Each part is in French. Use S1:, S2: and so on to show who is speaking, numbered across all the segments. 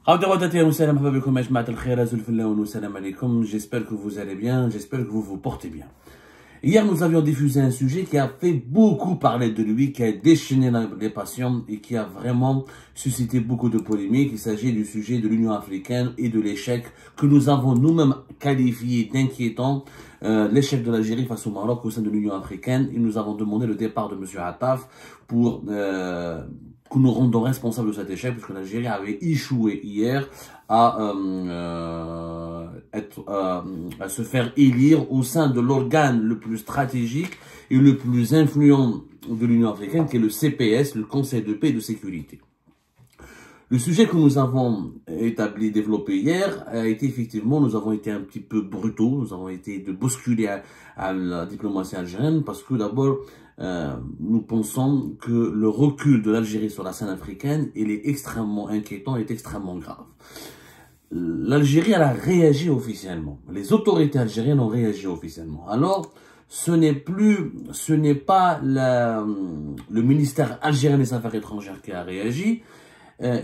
S1: J'espère que vous allez bien, j'espère que vous vous portez bien. Hier, nous avions diffusé un sujet qui a fait beaucoup parler de lui, qui a déchaîné les passions et qui a vraiment suscité beaucoup de polémiques. Il s'agit du sujet de l'Union africaine et de l'échec que nous avons nous-mêmes qualifié d'inquiétant, l'échec de l'Algérie face au Maroc au sein de l'Union africaine. Et nous avons demandé le départ de M. Attaf pour que nous rendons responsables de cet échec, puisque l'Algérie avait échoué hier à se faire élire au sein de l'organe le plus stratégique et le plus influent de l'Union africaine, qui est le CPS, le Conseil de paix et de sécurité. Le sujet que nous avons développé hier a été effectivement, nous avons été un petit peu brutaux, nous avons été de bousculer à la diplomatie algérienne, parce que d'abord, nous pensons que le recul de l'Algérie sur la scène africaine, il est extrêmement inquiétant, est extrêmement grave. L'Algérie, elle a réagi officiellement. Les autorités algériennes ont réagi officiellement. Alors, ce n'est pas le ministère algérien des Affaires étrangères qui a réagi,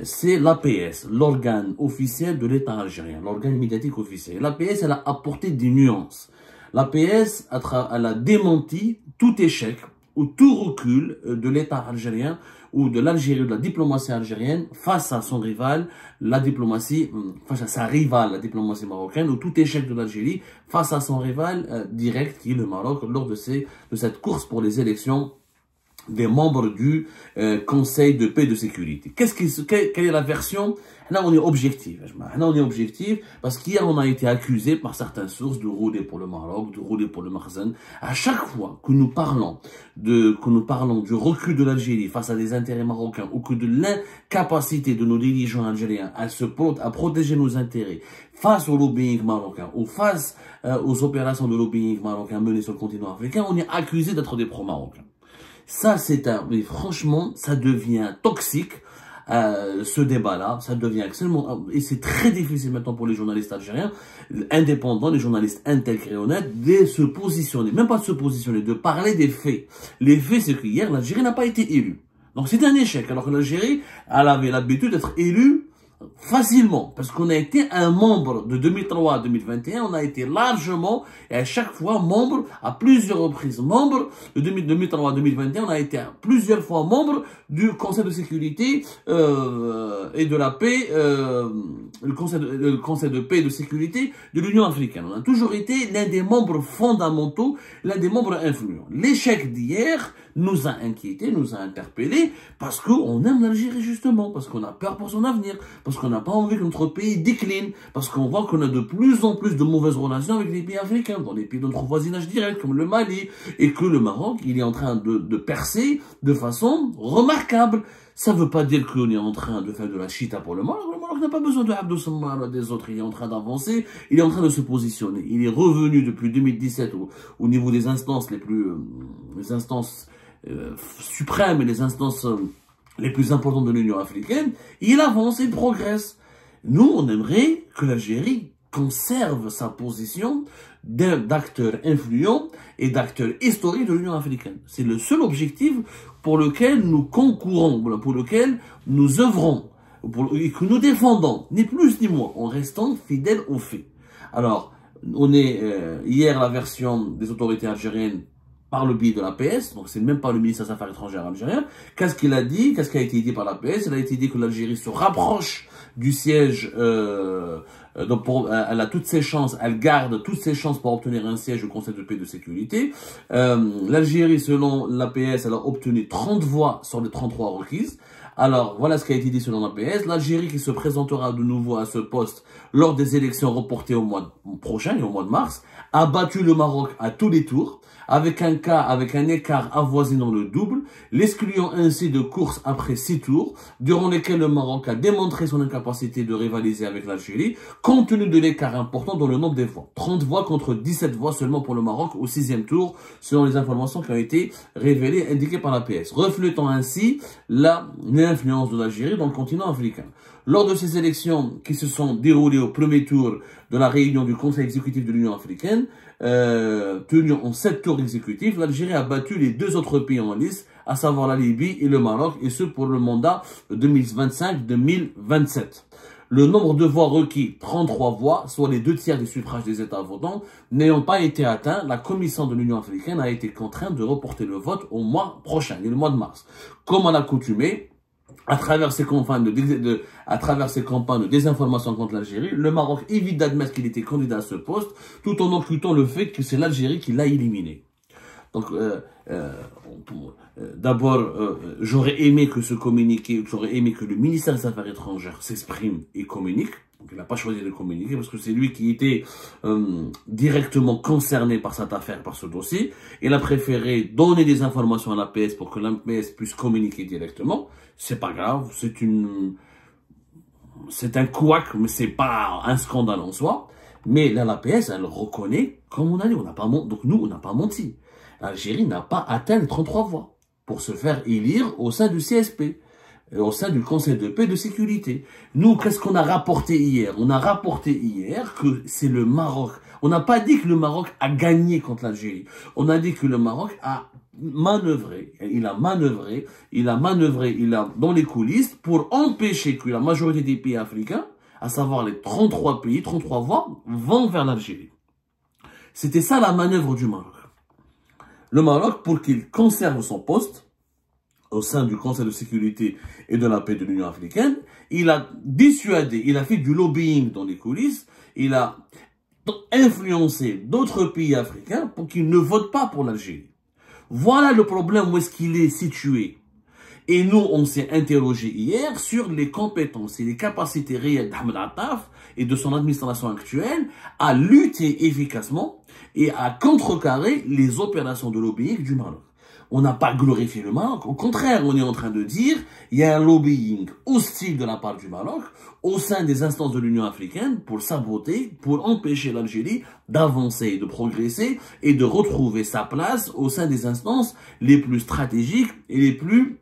S1: c'est l'APS, l'organe officiel de l'État algérien, l'organe médiatique officiel. L'APS, elle a apporté des nuances. L'APS, elle a démenti tout échec ou tout recul de l'État algérien ou de l'Algérie, de la diplomatie algérienne face à son rival, face à sa rivale, la diplomatie marocaine, ou tout échec de l'Algérie face à son rival direct, qui est le Maroc, lors de cette course pour les élections des membres du Conseil de paix et de sécurité. Quelle est la version? Là, on est objectif. Là, on est objectif parce qu'hier, on a été accusé par certaines sources de rouler pour le Maroc, de rouler pour le Makhzen. À chaque fois que nous parlons du recul de l'Algérie face à des intérêts marocains ou que de l'incapacité de nos dirigeants algériens à protéger nos intérêts face au lobbying marocain ou face aux opérations de lobbying marocain menées sur le continent africain, on est accusé d'être des pro-marocains. Ça, mais franchement, ça devient toxique, ce débat-là, ça devient extrêmement, et c'est très difficile maintenant pour les journalistes algériens, indépendants, les journalistes intègres et honnêtes, de se positionner, même pas de se positionner, de parler des faits. Les faits, c'est que hier, l'Algérie n'a pas été élue. Donc c'est un échec, alors que l'Algérie, elle avait l'habitude d'être élue facilement, parce qu'on a été un membre de 2003 à 2021, on a été largement, et à chaque fois membre, à plusieurs reprises, membre de 2003 à 2021, on a été plusieurs fois membre du Conseil de sécurité et de la paix, le Conseil de paix et de sécurité de l'Union africaine. On a toujours été l'un des membres fondamentaux, l'un des membres influents. L'échec d'hier nous a inquiétés, nous a interpellés, parce qu'on aime l'Algérie justement, parce qu'on a peur pour son avenir, parce qu'on n'a pas envie que notre pays décline, parce qu'on voit qu'on a de plus en plus de mauvaises relations avec les pays africains, dans les pays de notre voisinage direct, comme le Mali, et que le Maroc, il est en train de percer de façon remarquable. Ça ne veut pas dire qu'on est en train de faire de la chita pour le Maroc. Le Maroc n'a pas besoin de Abdou Sammar des autres. Il est en train d'avancer, il est en train de se positionner. Il est revenu depuis 2017 au niveau des instances les instances suprêmes et les instances les plus importantes de l'Union africaine. Il avance, il progresse. Nous, on aimerait que l'Algérie conserve sa position d'acteur influent et d'acteur historique de l'Union africaine. C'est le seul objectif pour lequel nous concourons, pour lequel nous œuvrons, et que nous défendons, ni plus ni moins, en restant fidèles aux faits. Alors, on est hier la version des autorités algériennes par le biais de l'APS, donc c'est même pas le ministère des Affaires étrangères algérien. Qu'est-ce qu'il a dit? Qu'est-ce qui a été dit par l'APS? Il a été dit que l'Algérie se rapproche du siège, elle a toutes ses chances, elle garde toutes ses chances pour obtenir un siège au Conseil de paix et de sécurité. L'Algérie, selon l'APS, elle a obtenu 30 voix sur les 33 requises. Alors, voilà ce qui a été dit selon l'APS. L'Algérie qui se présentera de nouveau à ce poste lors des élections reportées au mois prochain, au mois de mars, a battu le Maroc à tous les tours, avec un écart avoisinant le double, l'excluant ainsi de course après 6 tours, durant lesquels le Maroc a démontré son incapacité de rivaliser avec l'Algérie, compte tenu de l'écart important dans le nombre des voix. 30 voix contre 17 voix seulement pour le Maroc au 6e tour, selon les informations qui ont été révélées, indiquées par l'APS, reflétant ainsi l'influence de l'Algérie dans le continent africain. Lors de ces élections qui se sont déroulées au premier tour de la réunion du Conseil exécutif de l'Union africaine, tenue en 7 tours exécutifs, l'Algérie a battu les 2 autres pays en lice, à savoir la Libye et le Maroc, et ce pour le mandat 2025-2027. le nombre de voix requis, 33 voix, soit les 2 tiers des suffrages des États votants, n'ayant pas été atteints, la Commission de l'Union africaine a été contrainte de reporter le vote au mois prochain, le mois de mars. Comme à l'accoutumée, à travers ces campagnes de désinformation contre l'Algérie, le Maroc évite d'admettre qu'il était candidat à ce poste, tout en occultant le fait que c'est l'Algérie qui l'a éliminé. Donc, d'abord, j'aurais aimé que ce communiqué, j'aurais aimé que le ministère des Affaires étrangères s'exprime et communique. Donc, il n'a pas choisi de communiquer parce que c'est lui qui était directement concerné par cette affaire, par ce dossier. Il a préféré donner des informations à l'APS pour que l'APS puisse communiquer directement. C'est pas grave, c'est un couac, mais c'est pas un scandale en soi. Mais là, l'APS, elle reconnaît, comme on a dit, donc nous, on n'a pas menti. L'Algérie n'a pas atteint les 33 voix pour se faire élire au sein du CSP, au sein du Conseil de paix et de sécurité. Nous, qu'est-ce qu'on a rapporté hier? On a rapporté hier que c'est le Maroc. On n'a pas dit que le Maroc a gagné contre l'Algérie. On a dit que le Maroc a manœuvré, dans les coulisses pour empêcher que la majorité des pays africains, à savoir les 33 pays, 33 voix, vont vers l'Algérie. C'était ça la manœuvre du Maroc. Le Maroc, pour qu'il conserve son poste au sein du Conseil de sécurité et de la paix de l'Union africaine, il a dissuadé, il a fait du lobbying dans les coulisses, il a influencé d'autres pays africains pour qu'ils ne votent pas pour l'Algérie. Voilà le problème où est-ce qu'il est situé. Et nous, on s'est interrogé hier sur les compétences et les capacités réelles d'Ahmed Attaf et de son administration actuelle à lutter efficacement et à contrecarrer les opérations de lobbying du Maroc. On n'a pas glorifié le Maroc. Au contraire, on est en train de dire il y a un lobbying hostile de la part du Maroc au sein des instances de l'Union africaine pour saboter, pour empêcher l'Algérie d'avancer, de progresser et de retrouver sa place au sein des instances les plus stratégiques et les plus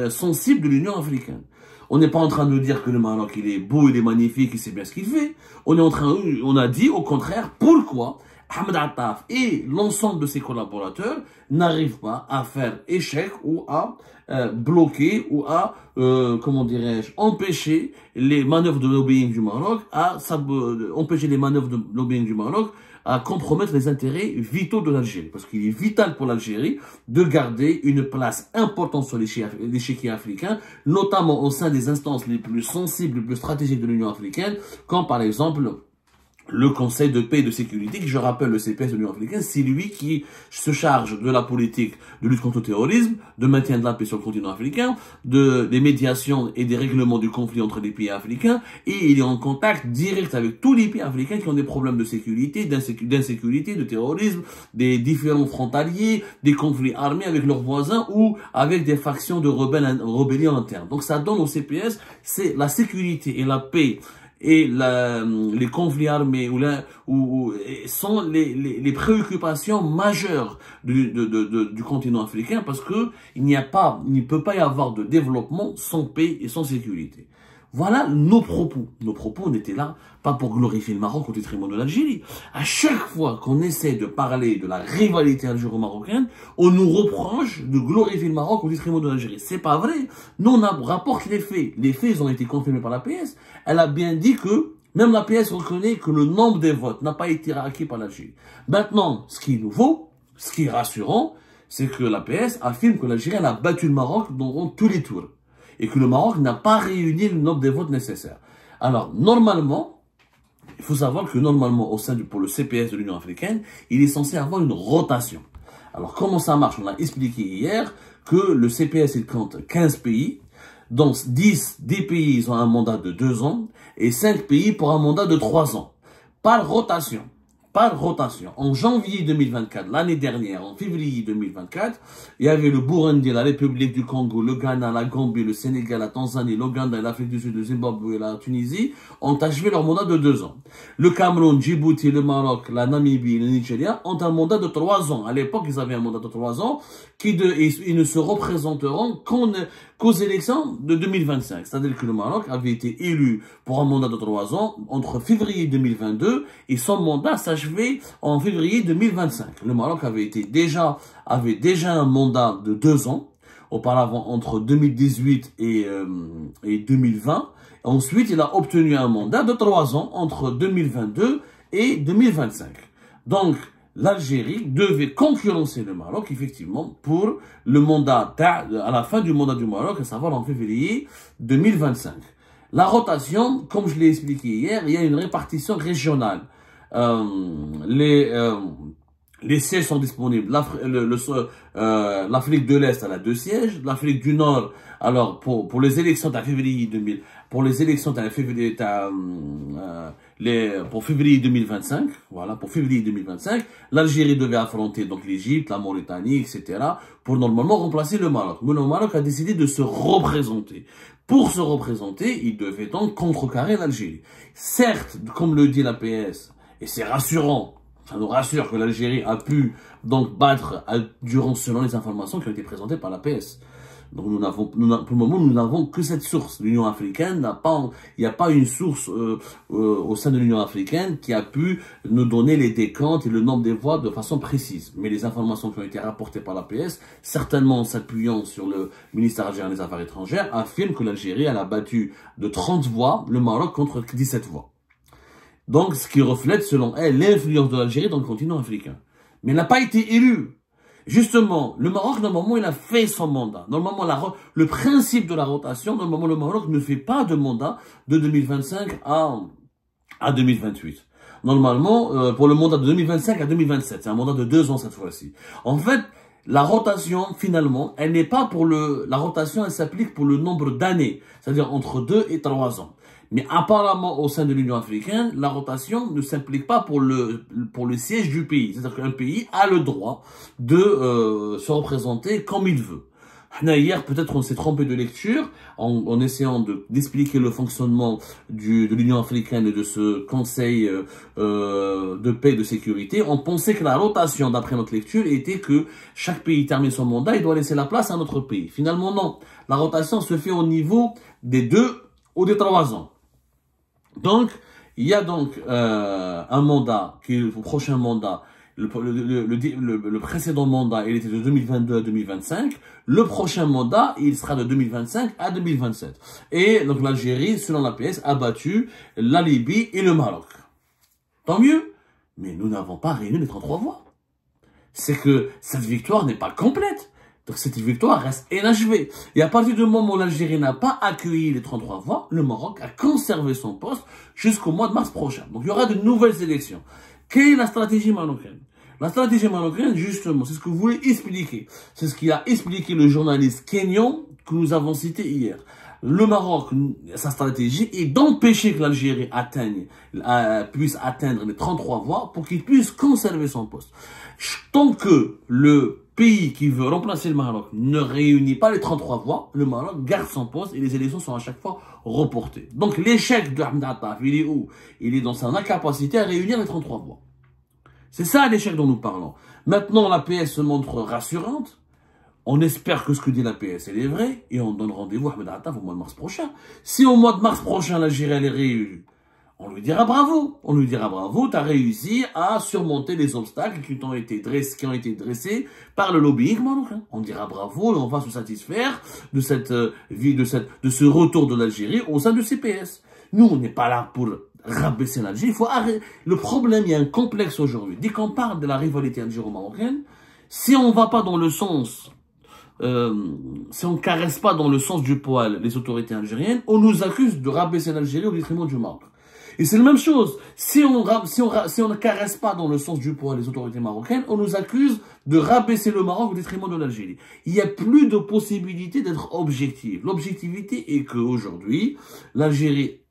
S1: sensibles de l'Union africaine. On n'est pas en train de dire que le Maroc, il est beau, il est magnifique, il sait bien ce qu'il fait. On a dit au contraire pourquoi Ahmed Attaf et l'ensemble de ses collaborateurs n'arrivent pas à faire échec ou à bloquer ou à, comment dirais-je, empêcher les manœuvres de lobbying du Maroc, à compromettre les intérêts vitaux de l'Algérie. Parce qu'il est vital pour l'Algérie de garder une place importante sur l'échiquier africain, notamment au sein des instances les plus sensibles, les plus stratégiques de l'Union africaine, comme par exemple le Conseil de paix et de sécurité, qui, je rappelle, le CPS de l'Union africaine, c'est lui qui se charge de la politique de lutte contre le terrorisme, de maintien de la paix sur le continent africain, des médiations et des règlements du conflit entre les pays africains, et il est en contact direct avec tous les pays africains qui ont des problèmes de sécurité, d'insécurité, de terrorisme, des différents frontaliers, des conflits armés avec leurs voisins ou avec des factions de rébellion interne. Donc ça donne au CPS, c'est la sécurité et la paix et les conflits armés sont les préoccupations majeures du continent africain, parce que il ne peut pas y avoir de développement sans paix et sans sécurité. Voilà nos propos. Nos propos, on était là, pas pour glorifier le Maroc au détriment de l'Algérie. À chaque fois qu'on essaie de parler de la rivalité algéro-marocaine, on nous reproche de glorifier le Maroc au détriment de l'Algérie. C'est pas vrai. Nous, on rapporte les faits. Les faits, ils ont été confirmés par la PS. Elle a bien dit que, même la PS reconnaît que le nombre des votes n'a pas été acquis par l'Algérie. Maintenant, ce qui est nouveau, ce qui est rassurant, c'est que la PS affirme que l'Algérie a battu le Maroc dans tous les tours. Et que le Maroc n'a pas réuni le nombre de votes nécessaires. Alors, normalement, il faut savoir que normalement, pour le CPS de l'Union africaine, il est censé avoir une rotation. Alors, comment ça marche? On a expliqué hier que le CPS, il compte 15 pays, dont 10 des pays, ils ont un mandat de 2 ans, et 5 pays pour un mandat de 3 ans. Par rotation. En janvier 2024, l'année dernière, en février 2024, il y avait le Burundi, la République du Congo, le Ghana, la Gambie, le Sénégal, la Tanzanie, l'Ouganda, l'Afrique du Sud, le Zimbabwe et la Tunisie ont achevé leur mandat de 2 ans. Le Cameroun, Djibouti, le Maroc, la Namibie et le Nigeria ont un mandat de 3 ans. À l'époque, ils avaient un mandat de 3 ans ils ne se représenteront qu'aux élections de 2025. C'est-à-dire que le Maroc avait été élu pour un mandat de 3 ans entre février 2022 et son mandat s'achevait en février 2025. Le Maroc avait déjà un mandat de 2 ans auparavant, entre 2018 et 2020. Ensuite, il a obtenu un mandat de 3 ans entre 2022 et 2025. Donc, l'Algérie devait concurrencer le Maroc, effectivement, pour le mandat, à la fin du mandat du Maroc, à savoir en février 2025. La rotation, comme je l'ai expliqué hier, il y a une répartition régionale. Les sièges sont disponibles. L'Afrique de l'Est, elle a 2 sièges. L'Afrique du Nord, alors, pour les élections de février 2000, pour les élections de février, pour février 2025, voilà, pour février 2025, l'Algérie devait affronter donc l'Égypte, la Mauritanie, etc., pour normalement remplacer le Maroc. Mais le Maroc a décidé de se représenter. Pour se représenter, il devait donc contrecarrer l'Algérie. Certes, comme le dit la PS, et c'est rassurant, ça nous rassure que l'Algérie a pu donc battre selon les informations qui ont été présentées par la PS. Donc pour le moment, nous n'avons que cette source. L'Union africaine il n'y a pas une source au sein de l'Union africaine qui a pu nous donner les décomptes et le nombre des voix de façon précise. Mais les informations qui ont été rapportées par la PS, certainement en s'appuyant sur le ministère algérien des Affaires étrangères, affirment que l'Algérie a battu de 30 voix le Maroc contre 17 voix. Donc, ce qui reflète, selon elle, l'influence de l'Algérie dans le continent africain. Mais elle n'a pas été élue. Justement, le Maroc, normalement, il a fait son mandat. Normalement, le principe de la rotation, normalement, le Maroc ne fait pas de mandat de 2025 à 2028. Normalement, pour le mandat de 2025 à 2027, c'est un mandat de 2 ans cette fois-ci. En fait, la rotation, finalement, elle n'est pas pour la rotation, elle s'applique pour le nombre d'années. C'est-à-dire entre 2 et 3 ans. Mais apparemment, au sein de l'Union africaine, la rotation ne s'implique pas pour le siège du pays. C'est-à-dire qu'un pays a le droit de se représenter comme il veut. Hier, peut-être on s'est trompé de lecture en essayant d'expliquer le fonctionnement de l'Union africaine et de ce Conseil de paix et de sécurité. On pensait que la rotation, d'après notre lecture, était que chaque pays termine son mandat et doit laisser la place à un autre pays. Finalement, non. La rotation se fait au niveau des 2 ou des 3 ans. Donc, il y a donc un mandat, qui est le prochain mandat. Le précédent mandat, il était de 2022 à 2025. Le prochain mandat, il sera de 2025 à 2027. Et donc l'Algérie, selon la PS, a battu la Libye et le Maroc. Tant mieux. Mais nous n'avons pas réuni les 33 voix. C'est que cette victoire n'est pas complète. Donc cette victoire reste inachevée. Et à partir du moment où l'Algérie n'a pas accueilli les 33 voix, le Maroc a conservé son poste jusqu'au mois de mars prochain. Donc il y aura de nouvelles élections. Quelle est la stratégie marocaine? La stratégie marocaine, justement, c'est ce que vous voulez expliquer. C'est ce qu'il a expliqué le journaliste kényan que nous avons cité hier. Le Maroc, sa stratégie est d'empêcher que l'Algérie puisse atteindre les 33 voix pour qu'il puisse conserver son poste. Tant que le pays qui veut remplacer le Maroc ne réunit pas les 33 voix, le Maroc garde son poste et les élections sont à chaque fois reportées. Donc l'échec de Ahmed Attaf, il est où? Il est dans son incapacité à réunir les 33 voix. C'est ça l'échec dont nous parlons. Maintenant, la PS se montre rassurante. On espère que ce que dit la PS, elle est vraie. Et on donne rendez-vous à Ahmed Attaf au mois de mars prochain. Si au mois de mars prochain, l'Algérie est réélue, on lui dira bravo. On lui dira bravo, tu as réussi à surmonter les obstacles qui ont été dressés par le lobbying marocain. On dira bravo et on va se satisfaire de de ce retour de l'Algérie au sein du CPS. Nous, on n'est pas là pour rabaisser l'Algérie. Il faut arrêter. Le problème, il y a un complexe aujourd'hui. Dès qu'on parle de la rivalité algéro-marocaine, si on ne va pas dans le sens, si on ne caresse pas dans le sens du poil les autorités algériennes, on nous accuse de rabaisser l'Algérie au détriment du Maroc. Et c'est la même chose. Si on ne caresse pas dans le sens du poil les autorités marocaines, on nous accuse de rabaisser le Maroc au détriment de l'Algérie. Il n'y a plus de possibilité d'être objectif. L'objectivité est qu'aujourd'hui, l'Algérie,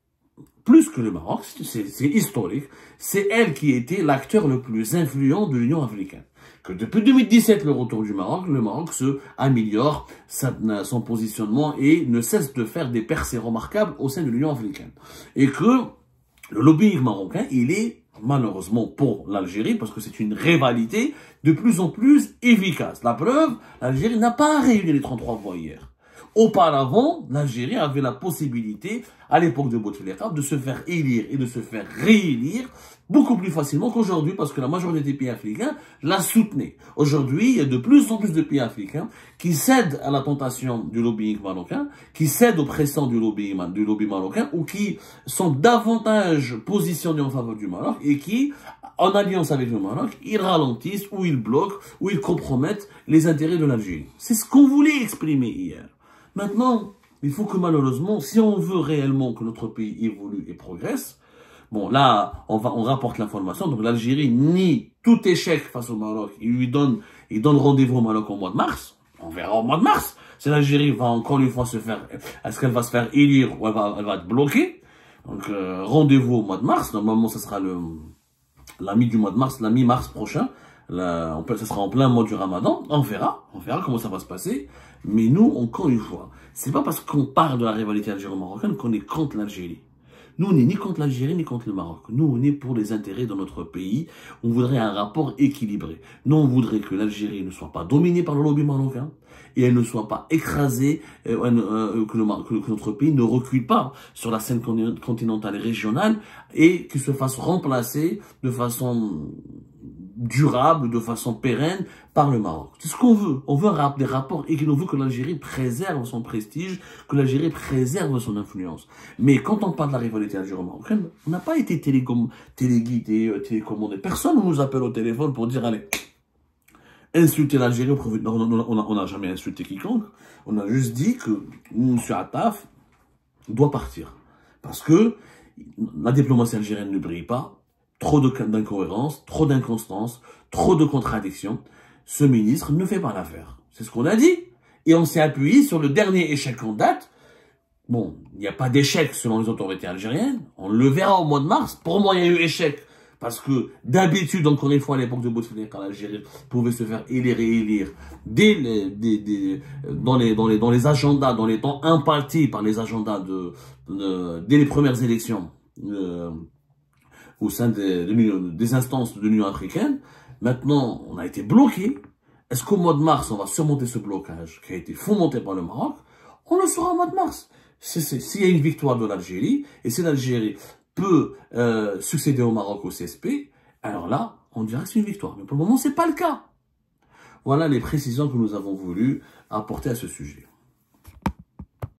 S1: plus que le Maroc, c'est historique, c'est elle qui était l'acteur le plus influent de l'Union africaine. Que depuis 2017, le retour du Maroc, le Maroc se améliore son positionnement et ne cesse de faire des percées remarquables au sein de l'Union africaine. Et que le lobbying marocain, il est malheureusement pour l'Algérie, parce que c'est une rivalité de plus en plus efficace. La preuve, l'Algérie n'a pas réuni les 33 voix hier. Auparavant, l'Algérie avait la possibilité, à l'époque de Bouteflika, de se faire élire et de se faire réélire beaucoup plus facilement qu'aujourd'hui, parce que la majorité des pays africains la soutenaient. Aujourd'hui, il y a de plus en plus de pays africains qui cèdent à la tentation du lobbying marocain, qui cèdent aux pressions du lobby marocain, ou qui sont davantage positionnés en faveur du Maroc, et qui, en alliance avec le Maroc, ils ralentissent, ou ils bloquent, ou ils compromettent les intérêts de l'Algérie. C'est ce qu'on voulait exprimer hier. Maintenant, il faut que malheureusement, si on veut réellement que notre pays évolue et progresse, bon, là, on rapporte l'information. Donc, l'Algérie nie tout échec face au Maroc. Il donne rendez-vous au Maroc au mois de mars. On verra au mois de mars. Si l'Algérie va encore une fois est-ce qu'elle va se faire élire ou elle va être bloquée? Donc, rendez-vous au mois de mars. Normalement, ce sera la mi-mars prochain. Ce sera en plein mois du Ramadan. On verra comment ça va se passer. Mais nous, encore une fois, c'est pas parce qu'on parle de la rivalité algéro-marocaine qu'on est contre l'Algérie. Nous, on n'est ni contre l'Algérie, ni contre le Maroc. Nous, on est pour les intérêts de notre pays. On voudrait un rapport équilibré. Nous, on voudrait que l'Algérie ne soit pas dominée par le lobby marocain et elle ne soit pas écrasée, que notre pays ne recule pas sur la scène continentale et régionale et qu'il se fasse remplacer de façon durable, de façon pérenne par le Maroc. C'est ce qu'on veut. On veut des rapports et on veut que l'Algérie préserve son prestige, que l'Algérie préserve son influence. Mais quand on parle de la rivalité algéro-marocaine, on n'a pas été téléguidé, télécommandé. Personne ne nous appelle au téléphone pour dire, allez, insulter l'Algérie. On n'a jamais insulté quiconque. On a juste dit que M. Attaf doit partir. Parce que la diplomatie algérienne ne brille pas. Trop d'incohérences, trop d'inconstance, trop de contradictions. Ce ministre ne fait pas l'affaire. C'est ce qu'on a dit. Et on s'est appuyé sur le dernier échec en date. Bon, il n'y a pas d'échec selon les autorités algériennes. On le verra au mois de mars. Pour moi, il y a eu échec. Parce que d'habitude, encore une fois, à l'époque de Bouteflika, l'Algérie pouvait se faire élire et élire dans les agendas, dans les temps impartis par les agendas dès les premières élections au sein des instances de l'Union africaine. Maintenant, on a été bloqué. Est-ce qu'au mois de mars, on va surmonter ce blocage qui a été fomenté par le Maroc? On le saura au mois de mars. S'il y a une victoire de l'Algérie, et si l'Algérie peut succéder au Maroc au CSP, alors là, on dira que c'est une victoire. Mais pour le moment, c'est pas le cas. Voilà les précisions que nous avons voulu apporter à ce sujet.